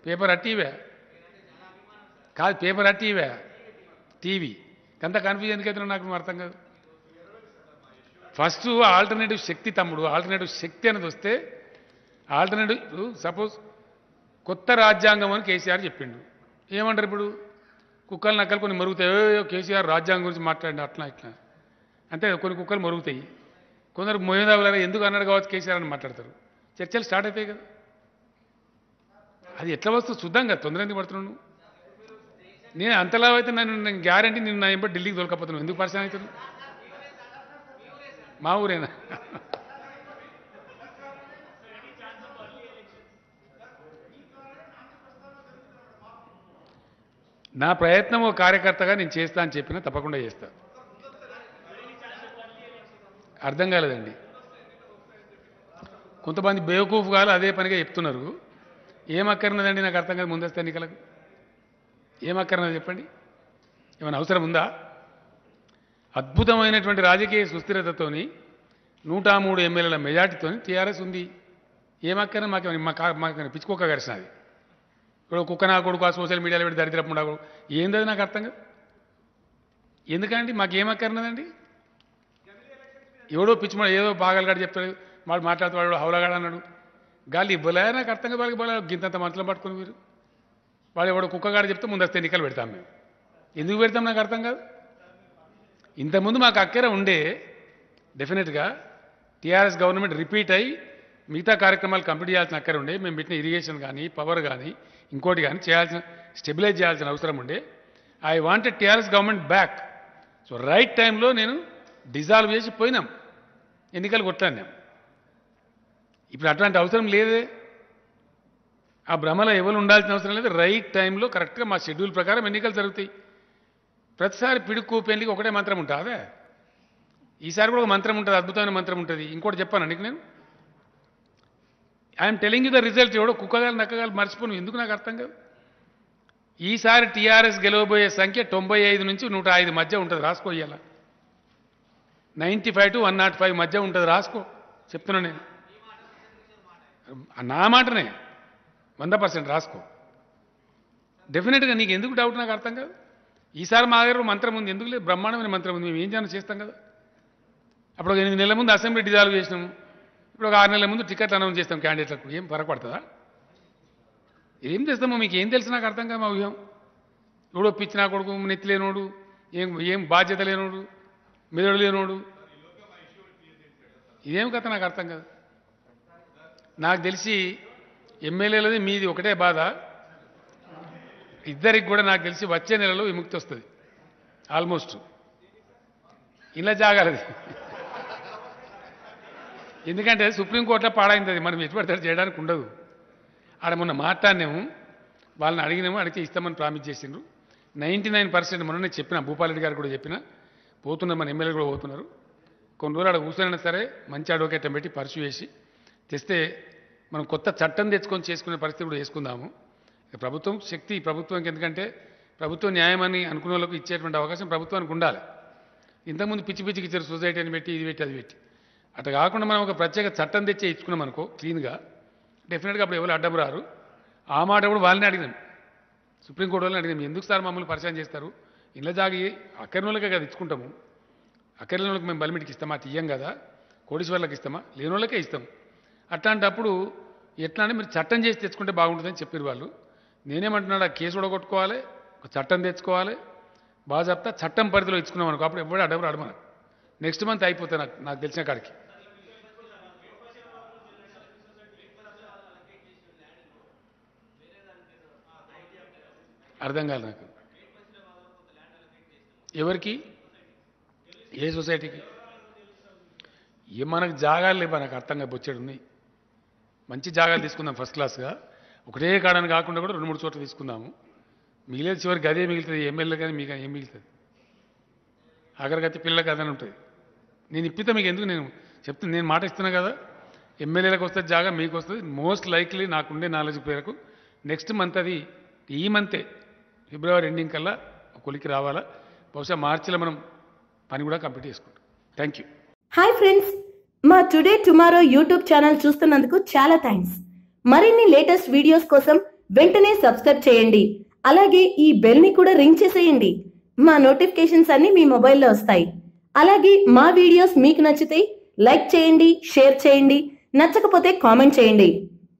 Paper TV కాదు, paper TV TV అంత confusion ఎందుకైతే నాకు అర్థం కాదు. ఫస్ట్ ఆల్టర్నేటివ్ శక్తి తమ్ముడు, ఆల్టర్నేటివ్ శక్తి అనేది వస్తే ఆల్టర్నేటివ్ సపోజ్ కొత్త రాజ్యాంగం అని కేసీఆర్ చెప్పిండు. ఏమంటారు ఇప్పుడు? కుక్కలు నక్కలు కొన్ని మరుగుతాయి, కేసీఆర్ రాజ్యాంగం గురించి మాట్లాడిన అట్లా ఇట్లా అంటే కొన్ని కుక్కలు మరుగుతాయి. కొందరు మోయేదావులారా ఎందుకు అన్నాడు కావచ్చు కేసీఆర్ అని మాట్లాడతారు. చర్చలు స్టార్ట్ అవుతాయి కదా. అది ఎట్లా వస్తుంది చూద్దాం కదా, తొందర ఎందుకు పడుతున్నాను? నేను అంతలా అయితే నేను గ్యారంటీ నేను నా ఎంపటి ఢిల్లీకి దొరకపోతున్నాను. ఎందుకు పరిచయం అవుతాను? మా ఊరేనా? నా ప్రయత్నం ఓ కార్యకర్తగా నేను చేస్తా అని చెప్పినా తప్పకుండా చేస్తా. అర్థం కాలేదండి. కొంతమంది బేవకూఫ్ కాదు అదే పనిగా చెప్తున్నారు. ఏమక్కర్నదండి నాకు అర్థం కాదు. ముందస్తు ఎన్నికలకు ఏమక్కర్నది చెప్పండి? ఏమైనా అవసరం ఉందా? అద్భుతమైనటువంటి రాజకీయ సుస్థిరతతోని 103 ఎమ్మెల్యేల మెజార్టీతో టీఆర్ఎస్ ఉంది. ఏమక్కర్న మాకు పిచ్చుకోక గడిచినది. ఇప్పుడు కుక్క నా కొడుకు ఆ సోషల్ మీడియాలో పెట్టి దరిద్రపు ఉండకు ఏందది నాకు అర్థం కాదు. ఎందుకండి మాకేమక్కర్నదండి? ఎవడో పిచ్చి ఏదో పాగలగాడు చెప్తాడు, వాడు మాట్లాడుతూ వాడు హౌలగాడు అన్నాడు. గాలి ఇవ్వలే నాకు అర్థం కాదు. వాళ్ళకి ఇవ్వలే గింతంత మనసులో పట్టుకుని మీరు వాడు ఎవడో కుక్కగాడు చెప్తే ముందస్తు ఎన్నికలు పెడతాం. మేము ఎందుకు పెడతాం నాకు అర్థం కాదు. ఇంతకుముందు మాకు అక్కర ఉండే డెఫినెట్గా టీఆర్ఎస్ గవర్నమెంట్ రిపీట్ అయ్యి మిగతా కార్యక్రమాలు కంప్లీట్ చేయాల్సిన అక్కర ఉండే. మేము పెట్టిన ఇరిగేషన్ కానీ పవర్ కానీ ఇంకోటి కానీ చేయాల్సిన స్టెబిలైజ్ చేయాల్సిన అవసరం ఉండే. I wanted TRS government back. So right టైంలో నేను డిజాల్వ్ చేసి పోయినాం, ఎన్నికలు కొట్లాడినాం. ఇప్పుడు అట్లాంటి అవసరం లేదే. ఆ భ్రమలో ఎవరు ఉండాల్సిన అవసరం లేదు. రైట్ టైంలో కరెక్ట్గా మా షెడ్యూల్ ప్రకారం ఎన్నికలు జరుగుతాయి. ప్రతిసారి పిడుక్కు పెళ్లికి ఒకటే మంత్రం ఉంటుందా? ఈసారి కూడా ఒక మంత్రం ఉంటుంది, అద్భుతమైన మంత్రం ఉంటుంది. ఇంకోటి చెప్పాను నీకు నేను. I'm telling you the result. ఎవడో కుక్కగాలు నక్కగాలు మర్చిపోను ఎందుకు నాకు అర్థం కాదు. ఈసారి టీఆర్ఎస్ గెలవబోయే సంఖ్య 95 నుంచి 105 మధ్య ఉంటుంది. రాసుకో. ఇయ్యాల 95 to 105 మధ్య ఉంటుంది. రాసుకో. చెప్తున్నా నేను, నా మాటనే 100% రాసుకో. డెఫినెట్గా నీకు ఎందుకు డౌట్ నాకు అర్థం కాదు. ఈసారి మా దగ్గర మంత్రం ఉంది. ఎందుకు లేదు? బ్రహ్మాండమైన మంత్రం ఉంది. మేము ఏం చేయాలని చేస్తాం కదా. అప్పుడు ఒక 8 నెలల ముందు అసెంబ్లీ డిజాల్వ్ చేసినాము. ఇప్పుడు ఒక 6 నెలల ముందు టికెట్లు అనౌన్స్ చేస్తాం క్యాండిడేట్లకు. ఏం పరపడుతుందా? ఏం చేస్తామో మీకు ఏం తెలుసు నాకు అర్థం కాదు. మా వ్యూహం ఎవడో పిచ్చి నా కొడుకు నెత్తి లేనోడు, ఏం బాధ్యత లేనోడు, మెదడు లేనోడు, ఇదేం కథ నాకు అర్థం కాదు. నాకు తెలిసి ఎమ్మెల్యేలది మీది ఒకటే బాధ. ఇద్దరికి కూడా నాకు తెలిసి వచ్చే నెలలో విముక్తి వస్తుంది. ఆల్మోస్ట్ ఇలా జాగాలది. ఎందుకంటే సుప్రీంకోర్టులో పాడైంది. అది మనం ఎటువంటి చేయడానికి ఉండదు. ఆడ మొన్న మాట్లాడినాము, వాళ్ళని అడిగినాము, అడిగితే ఇస్తామని ప్రామిస్ చేసిండ్రు. 99% మొన్ననే చెప్పిన, భూపాలరెడ్డి గారు కూడా చెప్పిన, పోతున్నారు మన ఎమ్మెల్యేలు కూడా పోతున్నారు. కొన్ని రోజులు ఆడ కూర్చొని సరే మంచి అడ్వకేట్ పెట్టి పర్సు వేసి తెస్తే మనం కొత్త చట్టం తెచ్చుకొని చేసుకునే పరిస్థితి కూడా చేసుకుందాము. ప్రభుత్వం శక్తి ప్రభుత్వానికి, ఎందుకంటే ప్రభుత్వం న్యాయమని అనుకునే వాళ్ళకు ఇచ్చేటువంటి అవకాశం ప్రభుత్వానికి ఉండాలి. ఇంతకుముందు పిచ్చి పిచ్చికి ఇచ్చారు, సొసైటీ అని పెట్టి ఇది పెట్టి అది పెట్టి. అట్లా కాకుండా మనం ఒక ప్రత్యేక చట్టం తెచ్చే ఇచ్చుకున్నాం అనుకో క్లీన్గా, డెఫినెట్గా అప్పుడు ఎవరు అడ్డం రారు. ఆ మాట కూడా వాళ్ళని అడిగినాం, సుప్రీంకోర్టు వాళ్ళని అడిగినాం. ఎందుకు సార్ మమ్మల్ని పరిచయం చేస్తారు? ఇళ్ళ జాగి అక్కడిన వాళ్ళకే కదా ఇచ్చుకుంటాము. అక్కడిన వాళ్ళకి మేము బలిమిటికి ఇస్తామా? తీయం కదా. కోటీశ్వర్లకు ఇస్తామా? లేని వాళ్ళకే ఇస్తాం. అట్లాంటప్పుడు ఎట్లా అంటే మీరు చట్టం చేసి తెచ్చుకుంటే బాగుంటుందని చెప్పారు వాళ్ళు. నేనేమంటున్నాడు, ఆ కేసు కూడా కొట్టుకోవాలి, ఒక చట్టం తెచ్చుకోవాలి, బాగా చెప్తా చట్టం పరిధిలో ఇచ్చుకున్నాం అనుకో, అప్పుడు ఎవరు అడవరు అడమన. నెక్స్ట్ మంత్ అయిపోతాయి నాకు తెలిసిన కాడికి. అర్థం కాదు నాకు. ఎవరికి? ఏ సొసైటీకి? మనకు జాగాలు లేవా? నాకు అర్థంగా బొచ్చాడు ఉన్నాయి. మంచి జాగాలు తీసుకుందాం ఫస్ట్ క్లాస్గా. ఒకటే కాడని కాకుండా కూడా 2-3 చోట్ల తీసుకుందాము. మిగిలేదు చివరికి అదే మిగులుతుంది. ఎమ్మెల్యే కానీ మీకు ఏం మిగులుతుంది? ఆఖరికైతే పిల్లలకి అదని ఉంటుంది. నేను ఇప్పితే మీకు ఎందుకు నేను చెప్తాను, నేను మాట ఇస్తున్నా కదా. ఎమ్మెల్యేలకు వస్తుంది జాగా, మీకు వస్తుంది. మోస్ట్ లైక్లీ నాకుండే నాలెడ్జ్ పేరుకు నెక్స్ట్ మంత్, అది ఈ మంతే ఫిబ్రవరి ఎండింగ్ కల్లా కొలికి రావాలా. బహుశా మార్చిలో మనం పని కూడా కంప్లీట్ చేసుకుంటాం. Thank you. హాయ్ ఫ్రెండ్స్, మా టుడే టుమారో యూట్యూబ్ ఛానల్ చూస్తున్నందుకు చాలా థ్యాంక్స్. మరిన్ని లేటెస్ట్ వీడియోస్ కోసం వెంటనే సబ్స్క్రైబ్ చేయండి. అలాగే ఈ బెల్ ని కూడా రింగ్ చేసేయండి. మా నోటిఫికేషన్స్ అన్ని మీ మొబైల్లో వస్తాయి. అలాగే మా వీడియోస్ మీకు నచ్చితే లైక్ చేయండి, షేర్ చేయండి, నచ్చకపోతే కామెంట్ చేయండి.